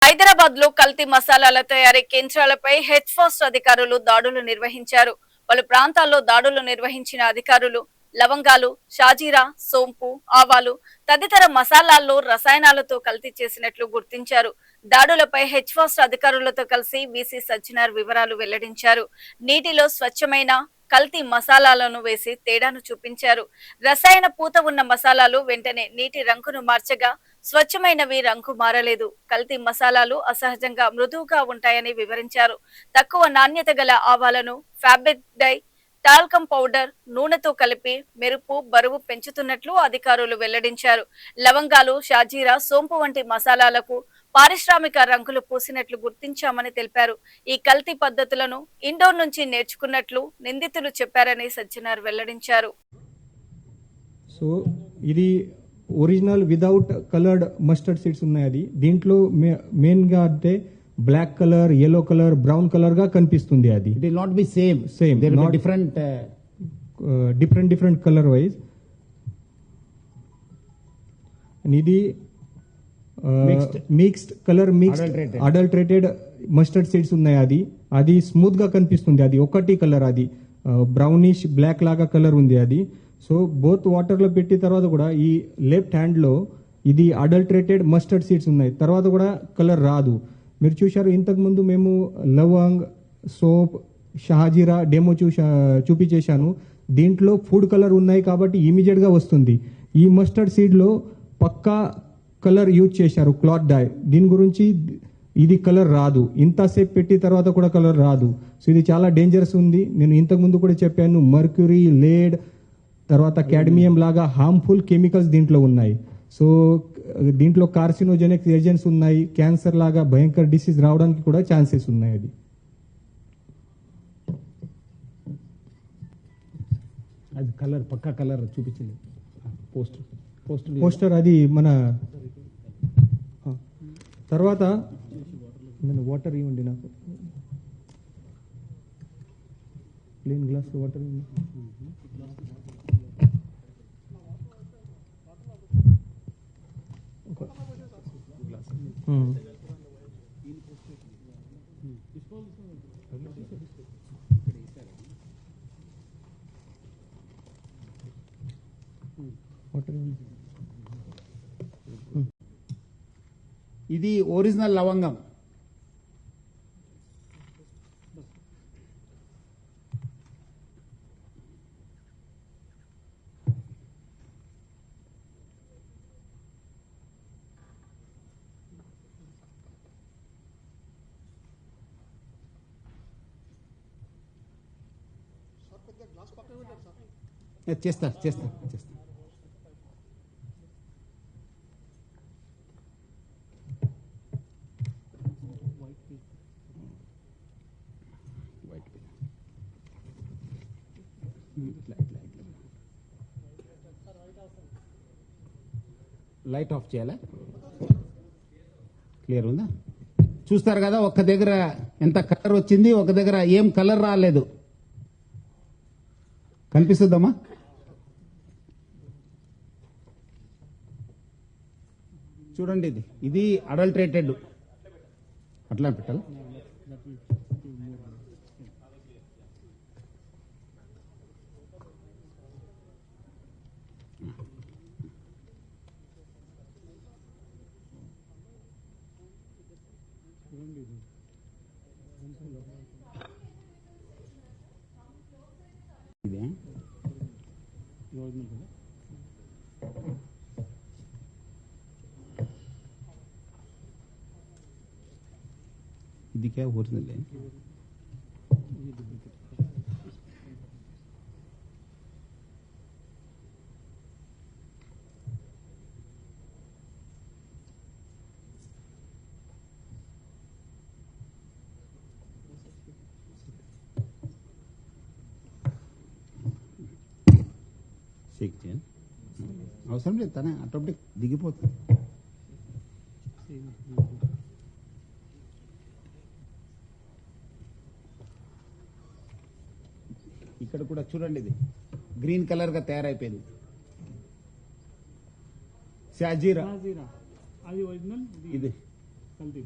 హైదరాబాద్ లో కల్తీ మసాలాల తయారీ కేంద్రాలపై హెచ్ ఫాస్ట్ అధికారులు దాడులు నిర్వహించారు. పలు ప్రాంతాల్లో దాడులు నిర్వహించిన అధికారులు లవంగాలు, షాజీరా, సోంపు, ఆవాలు తదితర మసాలాల్లో రసాయనాలతో కల్తీ చేసినట్లు గుర్తించారు. దాడులపై హెచ్ ఫాస్ట్ అధికారులతో కలిసి వీసీ సజ్జనార్ వివరాలు వెల్లడించారు. నీటిలో స్వచ్ఛమైన కల్తీ మసాలాలను వేసి తేడాను చూపించారు. రసాయన పూత ఉన్న మసాలాలు వెంటనే నీటి రంగును మార్చగా స్వచ్ఛమైనవి రంగు మారలేదు. కల్తీ మసాలాలు అసహజంగా మృదువుగా ఉంటాయని వివరించారు. తక్కువ నాణ్యత గల ఆవాలను ఫ్యాబ్రిక్ డై, టాల్కమ్ పౌడర్, నూనెతో కలిపి మెరుపు, బరువు పెంచుతున్నట్లు అధికారులు వెల్లడించారు. లవంగాలు, షాజీరా, సోంపు వంటి మసాలాలకు పారిశ్రామిక రంగులు పూసినట్లు గుర్తించామని తెలిపారు. ఈ కల్తీ పద్ధతులను ఇండోర్ నుంచి నేర్చుకున్నట్లు నిందితులు చెప్పారని సజ్జనార్ వెల్లడించారు. సో ఇది original without coloured mustard seeds ఉన్నాయి. అది దీంట్లో మెయిన్ గా అంటే black colour, yellow colour, brown colour గా కనిపిస్తుంది. అది it will not be same there will be different colour wise. ఇది mixed colour, adulterated mustard seeds ఉన్నాయి. అది స్మూత్ గా కనిపిస్తుంది. అది ఒకటి కలర్, అది బ్రౌనిష్ బ్లాక్ లాగా కలర్ ఉంది. అది సో బోత్ వాటర్ లో పెట్టిన తర్వాత కూడా ఈ లెఫ్ట్ హ్యాండ్ లో ఇది అడల్టరేటెడ్ మస్టర్డ్ సీడ్స్ ఉన్నాయి. తర్వాత కూడా కలర్ రాదు. మీరు చూశారు ఇంతకు ముందు మేము లవంగ్, సోప్, షాజీరా డెమో చూపించేశాను. దీంట్లో ఫుడ్ కలర్ ఉన్నాయి కాబట్టి ఇమీడియట్ గా వస్తుంది. ఈ మస్టర్డ్ సీడ్ లో పక్కా కలర్ యూజ్ చేశారు, క్లాత్ డై. దీని గురించి ఇది కలర్ రాదు. ఇంతసేపు పెట్టి తర్వాత కూడా కలర్ రాదు. సో ఇది చాలా డేంజరస్ ఉంది. నేను ఇంతకు ముందు కూడా చెప్పాను, మర్క్యూరీ, లేడ్, తర్వాత క్యాడ్మియం లాగా హార్మ్ఫుల్ కెమికల్స్ దీంట్లో ఉన్నాయి. సో దీంట్లో కార్సినోజెనిక్ ఏజెంట్స్ ఉన్నాయి. క్యాన్సర్ లాగా భయంకర డిసీజ్ రావడానికి కూడా ఛాన్సెస్ ఉన్నాయి. అది కలర్ పక్కా కలర్ చూపించలేదు. పోస్టర్ అది మన తర్వాత నేను వాటర్ ఇవ్వండి, నాకు ప్లేన్ గ్లాస్ వాటర్ ఇవ్వండి. ఇది ఒరిజినల్ లవంగం. చేస్తా లైట్ ఆఫ్ చేయాలా? క్లియర్ ఉందా? చూస్తారు కదా, ఒక్క దగ్గర ఎంత కలర్ వచ్చింది, ఒక దగ్గర ఏం కలర్ రాలేదు. కనిపిస్తుందమ్మా? చూడండి, ఇది అడల్టరేటెడ్. అట్లా పెట్టాలి. ఇదే ఇది क्या ओरिजिनल है? చెక్ చేయండి. అవసరం లేదు, తనే ఆటోమేటిక్ దిగిపోతుంది. ఇక్కడ కూడా చూడండి, ఇది గ్రీన్ కలర్ గా తయారైపోయింది. షాజీరా అది ఒరిజినల్, ఇది కల్తీ.